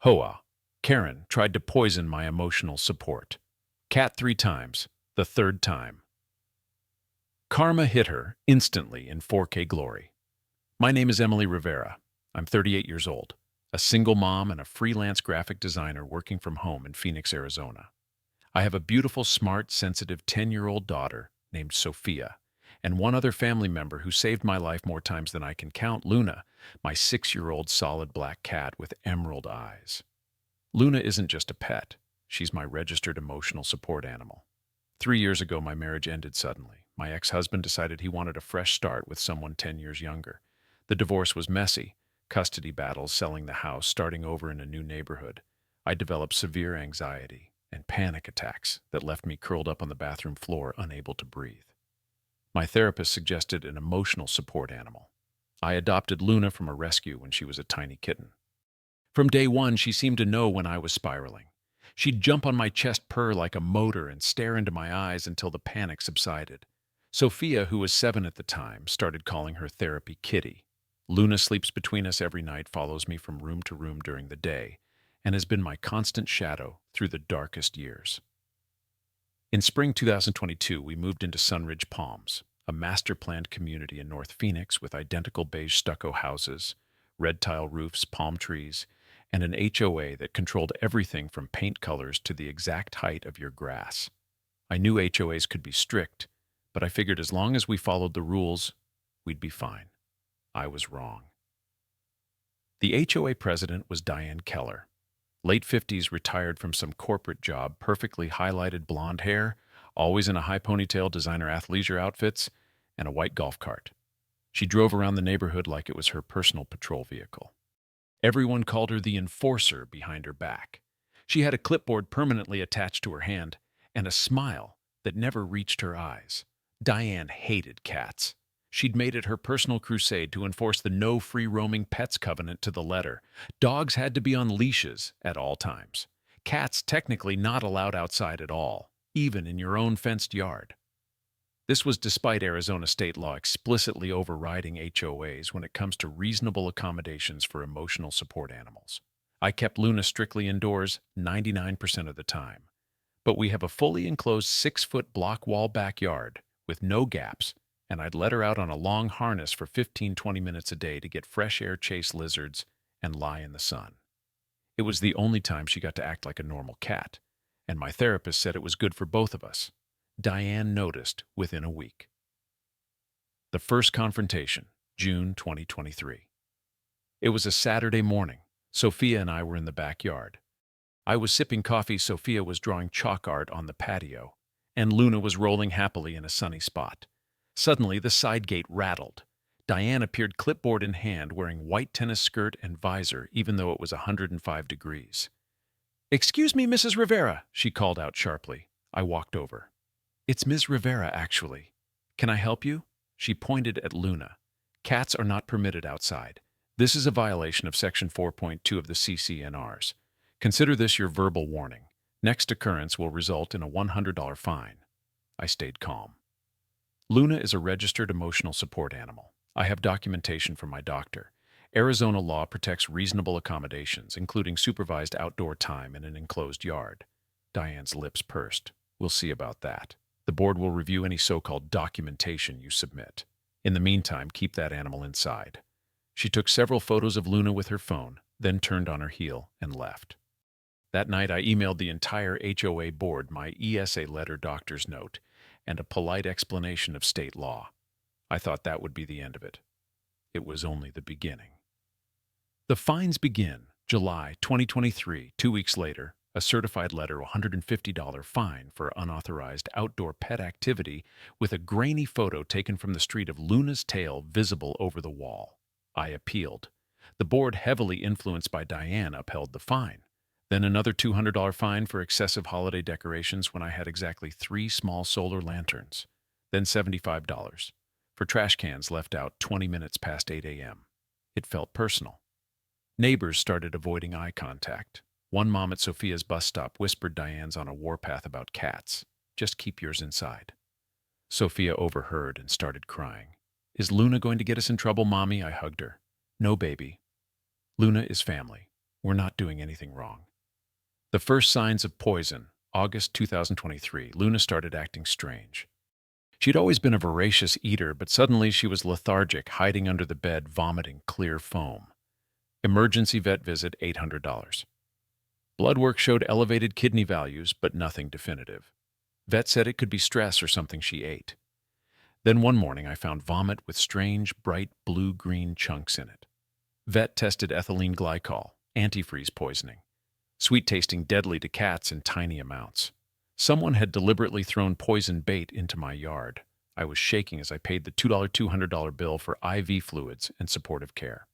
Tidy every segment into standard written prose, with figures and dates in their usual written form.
HOA Karen tried to poison my emotional support. Cat 3 times, the third time. Karma hit her instantly in 4K glory. My name is Emily Rivera. I'm 38 years old, a single mom and a freelance graphic designer working from home in Phoenix, Arizona. I have a beautiful, smart, sensitive 10-year-old daughter named Sophia, and one other family member who saved my life more times than I can count, Luna, my 6-year-old solid black cat with emerald eyes. Luna isn't just a pet. She's my registered emotional support animal. 3 years ago, my marriage ended suddenly. My ex-husband decided he wanted a fresh start with someone 10 years younger. The divorce was messy. Custody battles, selling the house, starting over in a new neighborhood. I developed severe anxiety and panic attacks that left me curled up on the bathroom floor, unable to breathe. My therapist suggested an emotional support animal. I adopted Luna from a rescue when she was a tiny kitten. From day one, she seemed to know when I was spiraling. She'd jump on my chest, purr like a motor, and stare into my eyes until the panic subsided. Sophia, who was 7 at the time, started calling her therapy Kitty. Luna sleeps between us every night, follows me from room to room during the day, and has been my constant shadow through the darkest years. In spring 2022, we moved into Sunridge Palms, a master-planned community in North Phoenix with identical beige stucco houses, red tile roofs, palm trees, and an HOA that controlled everything from paint colors to the exact height of your grass. I knew HOAs could be strict, but I figured as long as we followed the rules, we'd be fine. I was wrong. The HOA president was Diane Keller. Late 50s, retired from some corporate job, perfectly highlighted blonde hair, always in a high ponytail, designer athleisure outfits, and a white golf cart. She drove around the neighborhood like it was her personal patrol vehicle. Everyone called her the enforcer behind her back. She had a clipboard permanently attached to her hand and a smile that never reached her eyes. Diane hated cats. She'd made it her personal crusade to enforce the no free-roaming pets covenant to the letter. Dogs had to be on leashes at all times. Cats technically not allowed outside at all, even in your own fenced yard. This was despite Arizona state law explicitly overriding HOAs when it comes to reasonable accommodations for emotional support animals. I kept Luna strictly indoors 99% of the time. But we have a fully enclosed 6-foot block wall backyard with no gaps, and I'd let her out on a long harness for 15-20 minutes a day to get fresh air, chase lizards, and lie in the sun. It was the only time she got to act like a normal cat, and my therapist said it was good for both of us. Diane noticed within a week. The first confrontation, June 2023. It was a Saturday morning. Sophia and I were in the backyard. I was sipping coffee, Sophia was drawing chalk art on the patio, and Luna was rolling happily in a sunny spot. Suddenly, the side gate rattled. Diane appeared, clipboard in hand, wearing white tennis skirt and visor, even though it was 105 degrees. "Excuse me, Mrs. Rivera," she called out sharply. I walked over. "It's Ms. Rivera, actually. Can I help you?" She pointed at Luna. "Cats are not permitted outside. This is a violation of Section 4.2 of the CCNRs. Consider this your verbal warning. Next occurrence will result in a $100 fine." I stayed calm. Luna is a registered emotional support animal. I have documentation from my doctor. Arizona law protects reasonable accommodations, including supervised outdoor time in an enclosed yard. Diane's lips pursed. "We'll see about that. The board will review any so-called documentation you submit. In the meantime, keep that animal inside." She took several photos of Luna with her phone, then turned on her heel and left. That night, I emailed the entire HOA board my ESA letter, doctor's note, and a polite explanation of state law. I thought that would be the end of it. It was only the beginning. The fines begin July 2023. 2 weeks later, a certified letter, $150 fine for unauthorized outdoor pet activity with a grainy photo taken from the street of Luna's tail visible over the wall. I appealed. The board, heavily influenced by Diane, upheld the fine. Then another $200 fine for excessive holiday decorations when I had exactly 3 small solar lanterns. Then $75 for trash cans left out 20 minutes past 8 a.m. It felt personal. Neighbors started avoiding eye contact. One mom at Sophia's bus stop whispered Diane's on a warpath about cats. "Just keep yours inside." Sophia overheard and started crying. "Is Luna going to get us in trouble, Mommy?" I hugged her. "No, baby. Luna is family. we're not doing anything wrong. The first signs of poison, August 2023, Luna started acting strange. She'd always been a voracious eater, but suddenly she was lethargic, hiding under the bed, vomiting clear foam. Emergency vet visit, $800. Blood work showed elevated kidney values, but nothing definitive. Vet said it could be stress or something she ate. Then one morning I found vomit with strange, bright blue-green chunks in it. Vet tested ethylene glycol, antifreeze poisoning. Sweet tasting, deadly to cats in tiny amounts. Someone had deliberately thrown poison bait into my yard. I was shaking as I paid the $200 bill for IV fluids and supportive care.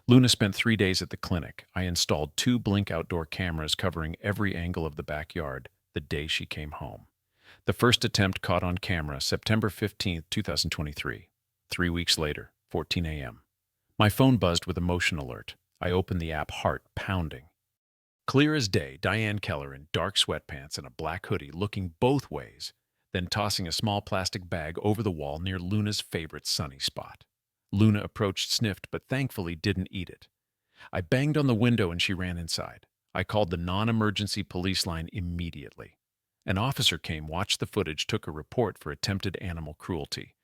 Luna spent 3 days at the clinic. I installed 2 Blink outdoor cameras covering every angle of the backyard the day she came home. The first attempt caught on camera September 15, 2023. 3 weeks later, 14 a.m. My phone buzzed with a motion alert. I opened the app, heart pounding. Clear as day, Diane Keller in dark sweatpants and a black hoodie, looking both ways, then tossing a small plastic bag over the wall near Luna's favorite sunny spot. Luna approached, sniffed, but thankfully didn't eat it. I banged on the window and she ran inside. I called the non-emergency police line immediately. An officer came, watched the footage, took a report for attempted animal cruelty.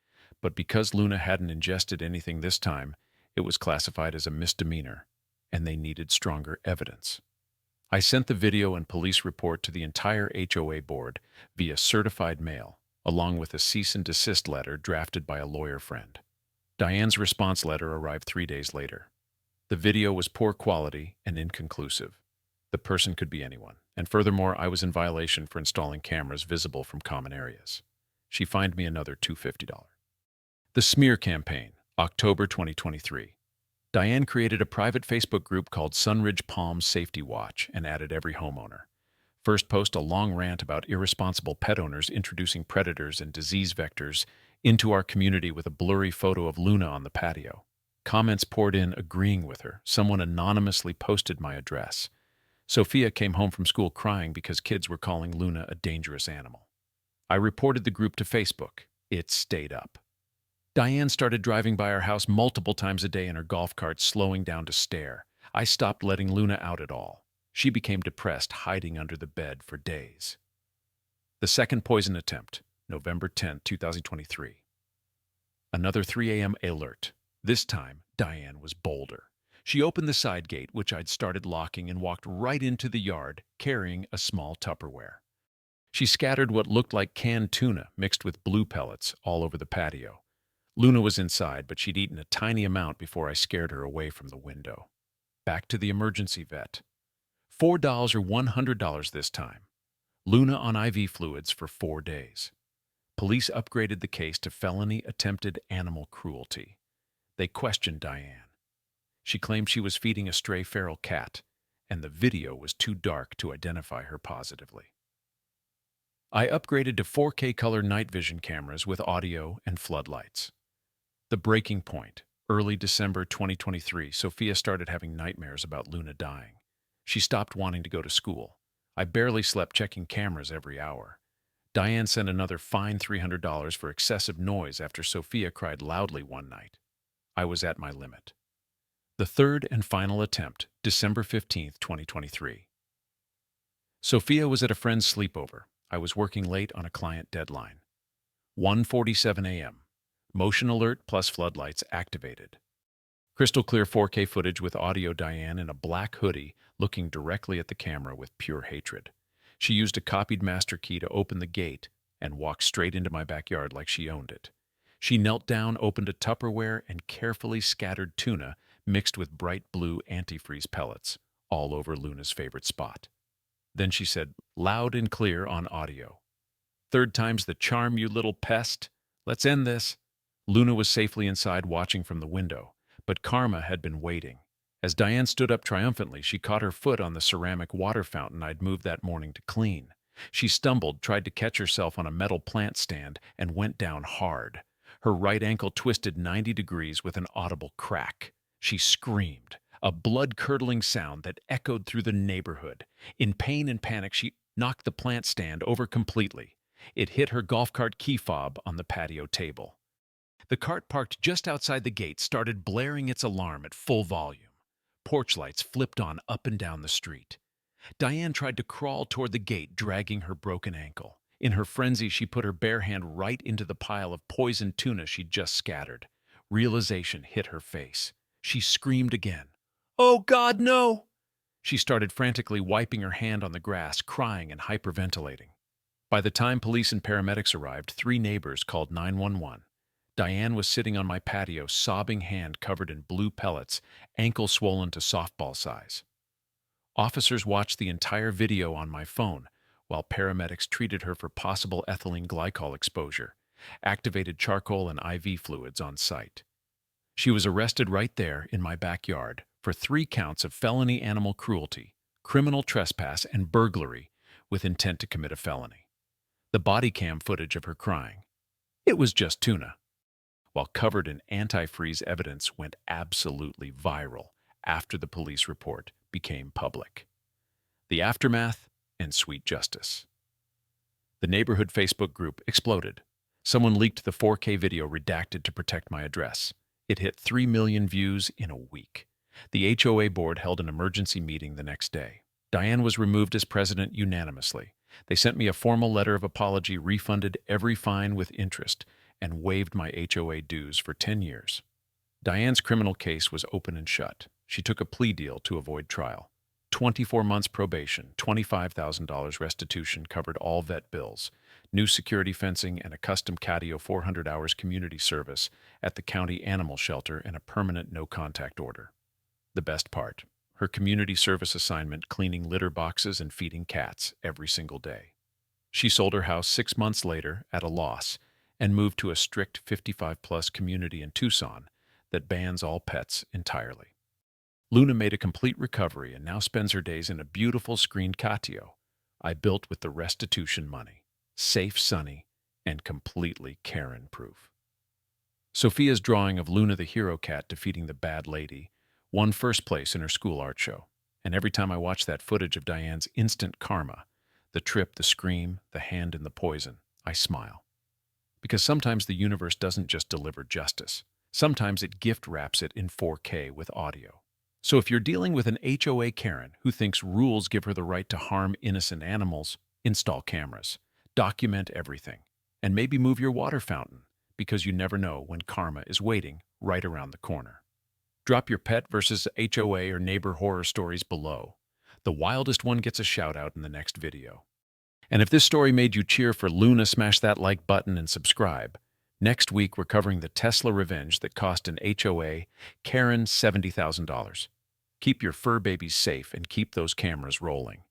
But because Luna hadn't ingested anything this time, it was classified as a misdemeanor, and they needed stronger evidence. I sent the video and police report to the entire HOA board via certified mail, along with a cease and desist letter drafted by a lawyer friend. Diane's response letter arrived 3 days later. The video was poor quality and inconclusive. The person could be anyone, and furthermore, I was in violation for installing cameras visible from common areas. She fined me another $250. The Smear Campaign, October 2023. Diane created a private Facebook group called Sunridge Palms Safety Watch and added every homeowner. First post, a long rant about irresponsible pet owners introducing predators and disease vectors into our community with a blurry photo of Luna on the patio. Comments poured in agreeing with her. Someone anonymously posted my address. Sophia came home from school crying because kids were calling Luna a dangerous animal. I reported the group to Facebook. It stayed up. Diane started driving by our house multiple times a day in her golf cart, slowing down to stare. I stopped letting Luna out at all. She became depressed, hiding under the bed for days. The second poison attempt, November 10, 2023. Another 3 a.m. alert. This time, Diane was bolder. She opened the side gate, which I'd started locking, and walked right into the yard, carrying a small Tupperware. She scattered what looked like canned tuna mixed with blue pellets all over the patio. Luna was inside, but she'd eaten a tiny amount before I scared her away from the window. Back to the emergency vet. $4 or $100 this time. Luna on IV fluids for 4 days. Police upgraded the case to felony attempted animal cruelty. They questioned Diane. She claimed she was feeding a stray feral cat, and the video was too dark to identify her positively. I upgraded to 4K color night vision cameras with audio and floodlights. The breaking point, early December 2023, Sophia started having nightmares about Luna dying. She stopped wanting to go to school. I barely slept, checking cameras every hour. Diane sent another fine $300 for excessive noise after Sophia cried loudly one night. I was at my limit. The third and final attempt, December 15, 2023. Sophia was at a friend's sleepover. I was working late on a client deadline. 1:47 a.m. Motion alert plus floodlights activated. Crystal clear 4K footage with audio. Diane in a black hoodie looking directly at the camera with pure hatred. She used a copied master key to open the gate and walked straight into my backyard like she owned it. She knelt down, opened a Tupperware, and carefully scattered tuna mixed with bright blue antifreeze pellets all over Luna's favorite spot. Then she said, loud and clear on audio, "Third time's the charm, you little pest. Let's end this." Luna was safely inside watching from the window, but karma had been waiting. As Diane stood up triumphantly, she caught her foot on the ceramic water fountain I'd moved that morning to clean. She stumbled, tried to catch herself on a metal plant stand, and went down hard. Her right ankle twisted 90 degrees with an audible crack. She screamed, a blood-curdling sound that echoed through the neighborhood. In pain and panic, she knocked the plant stand over completely. It hit her golf cart key fob on the patio table. The cart parked just outside the gate started blaring its alarm at full volume. Porch lights flipped on up and down the street. Diane tried to crawl toward the gate, dragging her broken ankle. In her frenzy, she put her bare hand right into the pile of poisoned tuna she'd just scattered. Realization hit her face. She screamed again. "Oh, God, no!" She started frantically wiping her hand on the grass, crying and hyperventilating. By the time police and paramedics arrived, 3 neighbors called 911. Diane was sitting on my patio, sobbing, hand covered in blue pellets, ankle swollen to softball size. Officers watched the entire video on my phone, while paramedics treated her for possible ethylene glycol exposure, activated charcoal and IV fluids on site. She was arrested right there in my backyard for 3 counts of felony animal cruelty, criminal trespass, and burglary with intent to commit a felony. The body cam footage of her crying, "It was just tuna," while covered in antifreeze evidence, went absolutely viral after the police report became public. The aftermath and sweet justice. The neighborhood Facebook group exploded. Someone leaked the 4K video redacted to protect my address. It hit 3 million views in a week. The HOA board held an emergency meeting the next day. Diane was removed as president unanimously. They sent me a formal letter of apology, refunded every fine with interest, and waived my HOA dues for 10 years. Diane's criminal case was open and shut. She took a plea deal to avoid trial. 24 months probation, $25,000 restitution covered all vet bills, new security fencing, and a custom catio, 400 hours community service at the county animal shelter, and a permanent no-contact order. The best part, her community service assignment, cleaning litter boxes and feeding cats every single day. She sold her house 6 months later at a loss and moved to a strict 55-plus community in Tucson that bans all pets entirely. Luna made a complete recovery and now spends her days in a beautiful screened catio I built with the restitution money. Safe, sunny, and completely Karen-proof. Sophia's drawing of Luna the hero cat defeating the bad lady won first place in her school art show. And every time I watch that footage of Diane's instant karma, the trip, the scream, the hand in the poison, I smile. Because sometimes the universe doesn't just deliver justice. Sometimes it gift wraps it in 4K with audio. So if you're dealing with an HOA Karen who thinks rules give her the right to harm innocent animals, install cameras, document everything, and maybe move your water fountain, because you never know when karma is waiting right around the corner. Drop your pet versus HOA or neighbor horror stories below. The wildest one gets a shout out in the next video. And if this story made you cheer for Luna, smash that like button and subscribe. Next week, we're covering the Tesla revenge that cost an HOA Karen $70,000. Keep your fur babies safe and keep those cameras rolling.